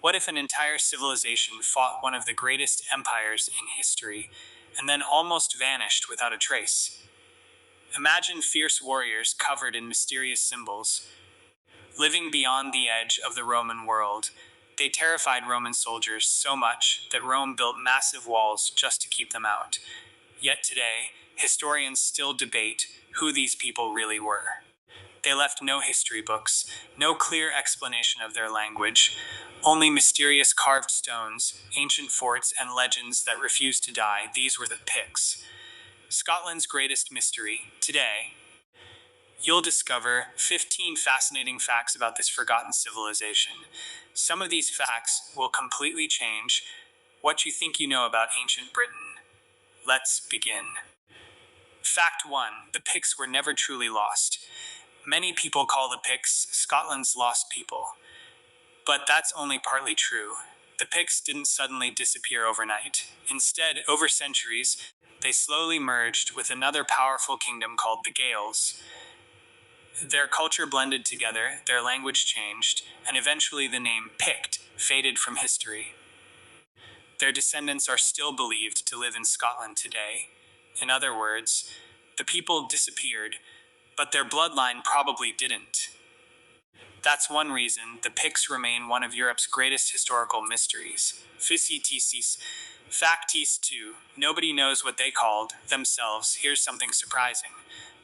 What if an entire civilization fought one of the greatest empires in history and then almost vanished without a trace? Imagine fierce warriors covered in mysterious symbols, living beyond the edge of the Roman world. They terrified Roman soldiers so much that Rome built massive walls just to keep them out. Yet today, historians still debate who these people really were. They left no history books, no clear explanation of their language, only mysterious carved stones, ancient forts, and legends that refused to die. These were the Picts. Scotland's greatest mystery. Today, you'll discover 15 fascinating facts about this forgotten civilization. Some of these facts will completely change what you think you know about ancient Britain. Let's begin. Fact 1. The Picts were never truly lost. Many people call the Picts Scotland's lost people. But that's only partly true. The Picts didn't suddenly disappear overnight. Instead, over centuries, they slowly merged with another powerful kingdom called the Gaels. Their culture blended together, their language changed, and eventually the name Pict faded from history. Their descendants are still believed to live in Scotland today. In other words, the people disappeared, but their bloodline probably didn't. That's one reason the Picts remain one of Europe's greatest historical mysteries. Fact 2. Nobody knows what they called themselves. Here's something surprising.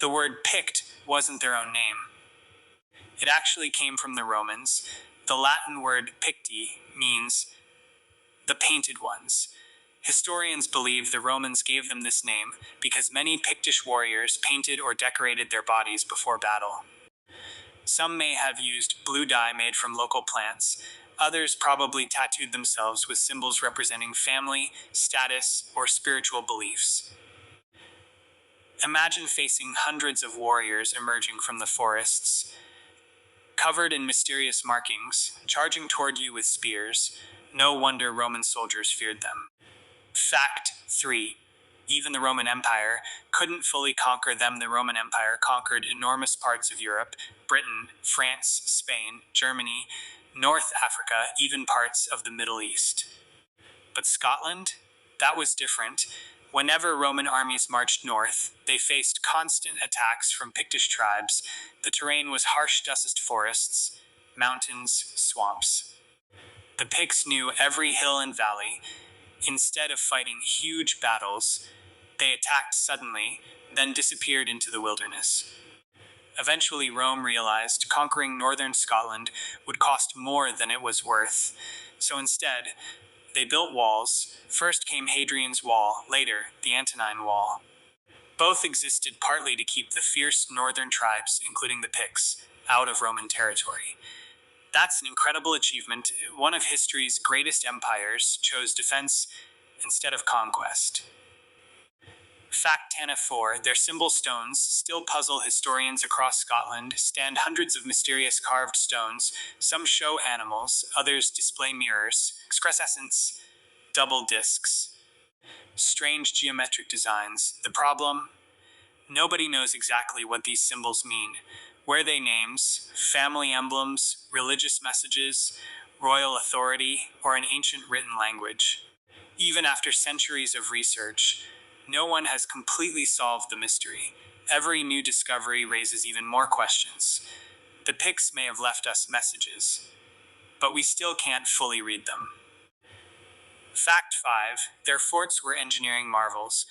The word Pict wasn't their own name. It actually came from the Romans. The Latin word picti means the painted ones. Historians believe the Romans gave them this name because many Pictish warriors painted or decorated their bodies before battle. Some may have used blue dye made from local plants. Others probably tattooed themselves with symbols representing family, status, or spiritual beliefs. Imagine facing hundreds of warriors emerging from the forests, covered in mysterious markings, charging toward you with spears. No wonder Roman soldiers feared them. Fact 3. Even the Roman Empire couldn't fully conquer them. The Roman Empire conquered enormous parts of Europe: Britain, France, Spain, Germany, North Africa, even parts of the Middle East. But Scotland? That was different. Whenever Roman armies marched north, they faced constant attacks from Pictish tribes. The terrain was harsh dust forests, mountains, swamps. The Picts knew every hill and valley. Instead of fighting huge battles, they attacked suddenly, then disappeared into the wilderness. Eventually, Rome realized conquering northern Scotland would cost more than it was worth. So instead, they built walls. First came Hadrian's Wall, later the Antonine Wall. Both existed partly to keep the fierce northern tribes, including the Picts, out of Roman territory. That's an incredible achievement. One of history's greatest empires chose defense instead of conquest. Fact 4. Their symbol stones still puzzle historians across Scotland. Stand hundreds of mysterious carved stones. Some show animals, others display mirrors, excrescents, double discs, strange geometric designs. The problem? Nobody knows exactly what these symbols mean. Were they names, family emblems, religious messages, royal authority, or an ancient written language? Even after centuries of research, no one has completely solved the mystery. Every new discovery raises even more questions. The Picts may have left us messages, but we still can't fully read them. Fact 5. Their forts were engineering marvels.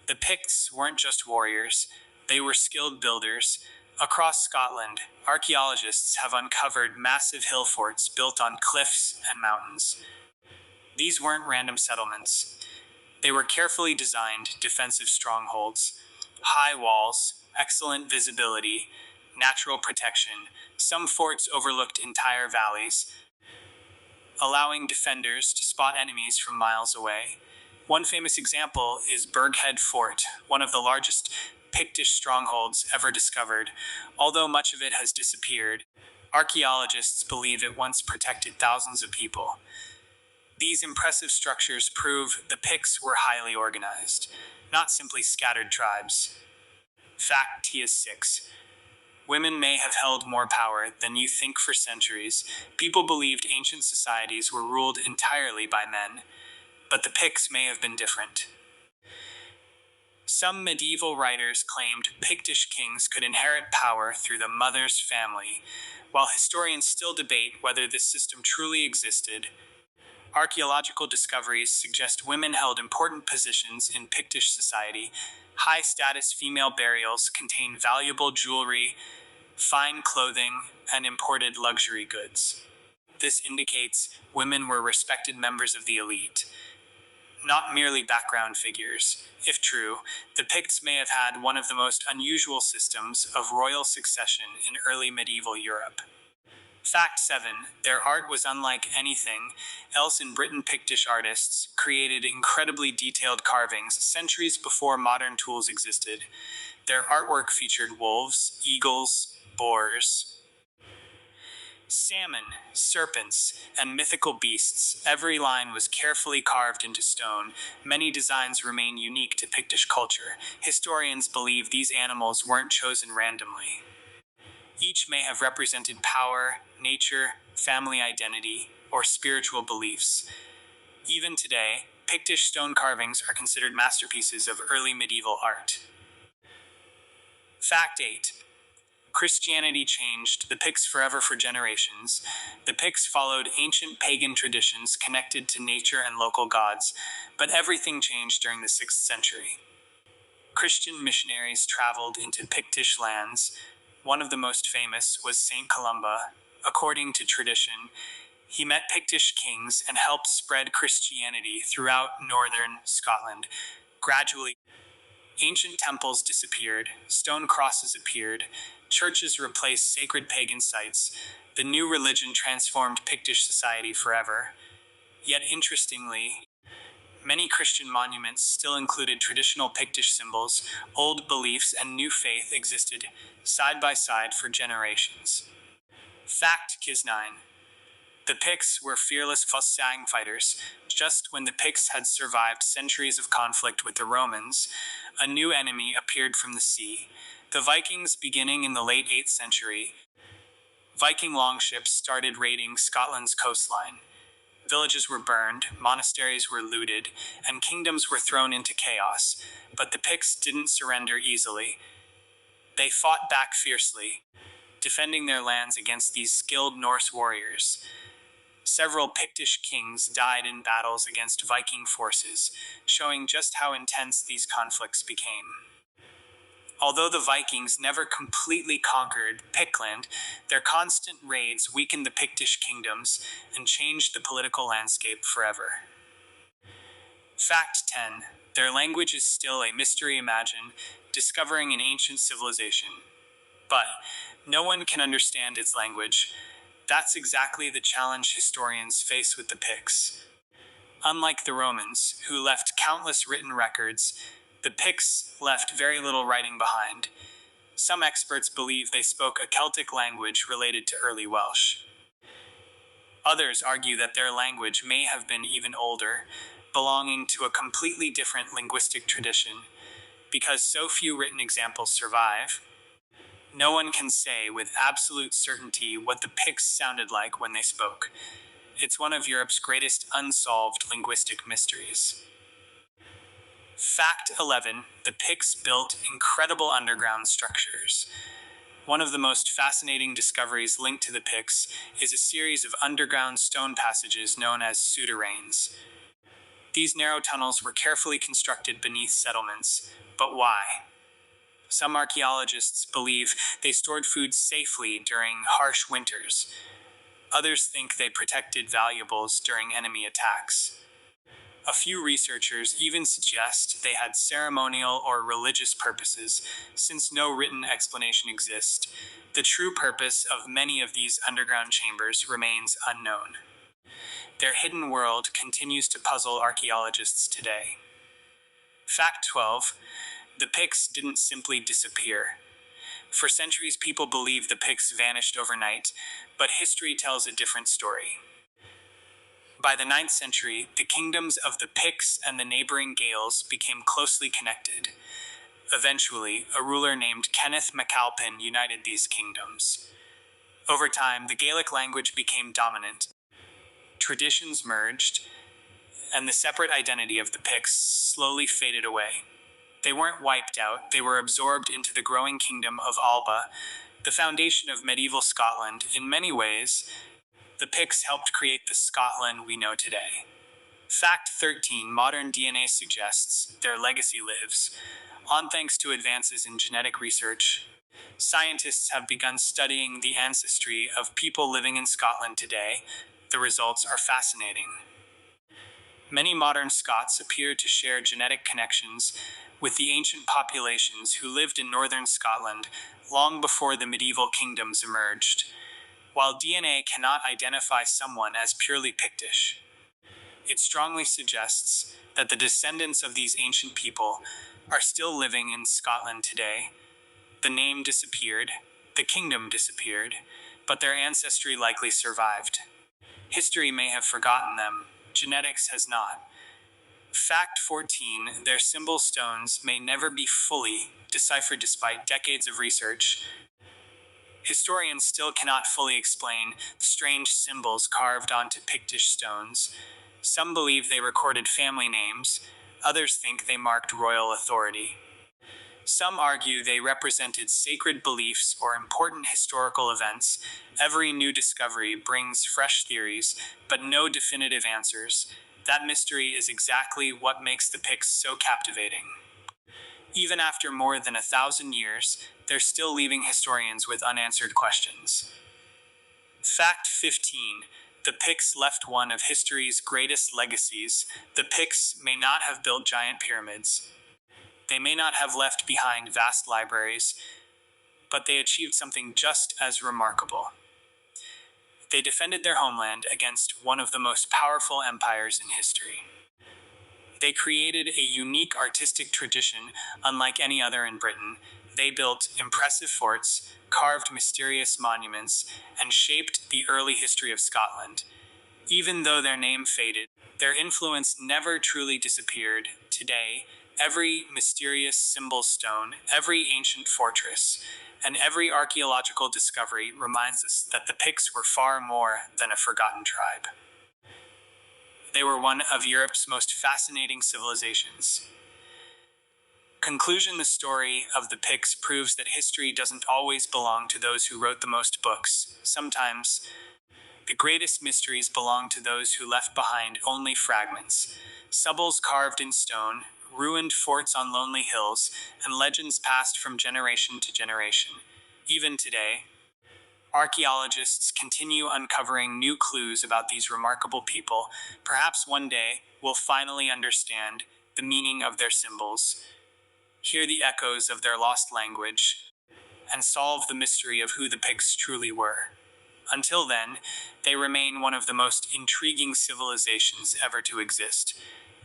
The Picts weren't just warriors, they were skilled builders. Across Scotland, archaeologists have uncovered massive hill forts built on cliffs and mountains. These weren't random settlements. They were carefully designed defensive strongholds. High walls, excellent visibility, natural protection. Some forts overlooked entire valleys, allowing defenders to spot enemies from miles away. One famous example is Burghead Fort, one of the largest Pictish strongholds ever discovered. Although much of it has disappeared, archaeologists believe it once protected thousands of people. These impressive structures prove the Picts were highly organized, not simply scattered tribes. Fact 6. Women may have held more power than you think for centuries. People believed ancient societies were ruled entirely by men, but the Picts may have been different. Some medieval writers claimed Pictish kings could inherit power through the mother's family, while historians still debate whether this system truly existed. Archaeological discoveries suggest women held important positions in Pictish society. High-status female burials contain valuable jewelry, fine clothing, and imported luxury goods. This indicates women were respected members of the elite, not merely background figures. If true, the Picts may have had one of the most unusual systems of royal succession in early medieval Europe. Fact 7. Their art was unlike anything else in Britain. Pictish artists created incredibly detailed carvings centuries before modern tools existed. Their artwork featured wolves, eagles, boars, salmon, serpents, and mythical beasts. Every line was carefully carved into stone. Many designs remain unique to Pictish culture. Historians believe these animals weren't chosen randomly. Each may have represented power, nature, family identity, or spiritual beliefs. Even today, Pictish stone carvings are considered masterpieces of early medieval art. Fact 8. Christianity changed the Picts forever for generations. The Picts followed ancient pagan traditions connected to nature and local gods, but everything changed during the 6th century. Christian missionaries traveled into Pictish lands. One of the most famous was Saint Columba. According to tradition, he met Pictish kings and helped spread Christianity throughout northern Scotland. Gradually, ancient temples disappeared, stone crosses appeared, churches replaced sacred pagan sites. The new religion transformed Pictish society forever. Yet interestingly, many Christian monuments still included traditional Pictish symbols. Old beliefs and new faith existed side by side for generations. Fact 9. The Picts were fearless Fusang fighters. Just when the Picts had survived centuries of conflict with the Romans, a new enemy appeared from the sea. The Vikings, beginning in the late 8th century, Viking longships started raiding Scotland's coastline. Villages were burned, monasteries were looted, and kingdoms were thrown into chaos. But the Picts didn't surrender easily. They fought back fiercely, defending their lands against these skilled Norse warriors. Several Pictish kings died in battles against Viking forces, showing just how intense these conflicts became. Although the Vikings never completely conquered Pictland, their constant raids weakened the Pictish kingdoms and changed the political landscape forever. Fact 10. Their language is still a mystery. Imagine discovering an ancient civilization, but no one can understand its language. That's exactly the challenge historians face with the Picts. Unlike the Romans, who left countless written records, the Picts left very little writing behind. Some experts believe they spoke a Celtic language related to early Welsh. Others argue that their language may have been even older, belonging to a completely different linguistic tradition. Because so few written examples survive, no one can say with absolute certainty what the Picts sounded like when they spoke. It's one of Europe's greatest unsolved linguistic mysteries. Fact 11. The Picts built incredible underground structures. One of the most fascinating discoveries linked to the Picts is a series of underground stone passages known as souterrains. These narrow tunnels were carefully constructed beneath settlements. But why? Some archaeologists believe they stored food safely during harsh winters. Others think they protected valuables during enemy attacks. A few researchers even suggest they had ceremonial or religious purposes. Since no written explanation exists, the true purpose of many of these underground chambers remains unknown. Their hidden world continues to puzzle archaeologists today. Fact 12. The Picts didn't simply disappear. For centuries, people believed the Picts vanished overnight, but history tells a different story. By the 9th century, the kingdoms of the Picts and the neighboring Gaels became closely connected. Eventually, a ruler named Kenneth MacAlpin united these kingdoms. Over time, the Gaelic language became dominant. Traditions merged, and the separate identity of the Picts slowly faded away. They weren't wiped out, they were absorbed into the growing kingdom of Alba, the foundation of medieval Scotland. In many ways, the Picts helped create the Scotland we know today. Fact 13. Modern DNA suggests their legacy lives. On thanks to advances in genetic research, scientists have begun studying the ancestry of people living in Scotland today. The results are fascinating. Many modern Scots appear to share genetic connections with the ancient populations who lived in northern Scotland long before the medieval kingdoms emerged. While DNA cannot identify someone as purely Pictish, it strongly suggests that the descendants of these ancient people are still living in Scotland today. The name disappeared, the kingdom disappeared, but their ancestry likely survived. History may have forgotten them, genetics has not. Fact 14. Their symbol stones may never be fully deciphered despite decades of research. Historians still cannot fully explain the strange symbols carved onto Pictish stones. Some believe they recorded family names, others think they marked royal authority. Some argue they represented sacred beliefs or important historical events. Every new discovery brings fresh theories, but no definitive answers. That mystery is exactly what makes the Picts so captivating. Even after more than 1,000 years, they're still leaving historians with unanswered questions. Fact 15. The Picts left one of history's greatest legacies. The Picts may not have built giant pyramids. They may not have left behind vast libraries, but they achieved something just as remarkable. They defended their homeland against one of the most powerful empires in history. They created a unique artistic tradition unlike any other in Britain. They built impressive forts, carved mysterious monuments, and shaped the early history of Scotland. Even though their name faded, their influence never truly disappeared. Today, every mysterious symbol stone, every ancient fortress, and every archaeological discovery reminds us that the Picts were far more than a forgotten tribe. They were one of Europe's most fascinating civilizations. Conclusion: the story of the Picts proves that history doesn't always belong to those who wrote the most books. Sometimes, the greatest mysteries belong to those who left behind only fragments. Subbles carved in stone, ruined forts on lonely hills, and legends passed from generation to generation. Even today, archaeologists continue uncovering new clues about these remarkable people. Perhaps one day we'll finally understand the meaning of their symbols, hear the echoes of their lost language, and solve the mystery of who the Picts truly were. Until then, they remain one of the most intriguing civilizations ever to exist.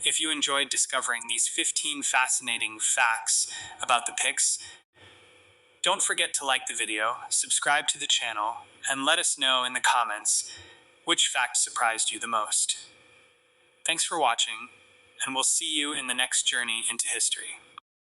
If you enjoyed discovering these 15 fascinating facts about the Picts, don't forget to like the video, subscribe to the channel, and let us know in the comments which fact surprised you the most. Thanks for watching, and we'll see you in the next journey into history.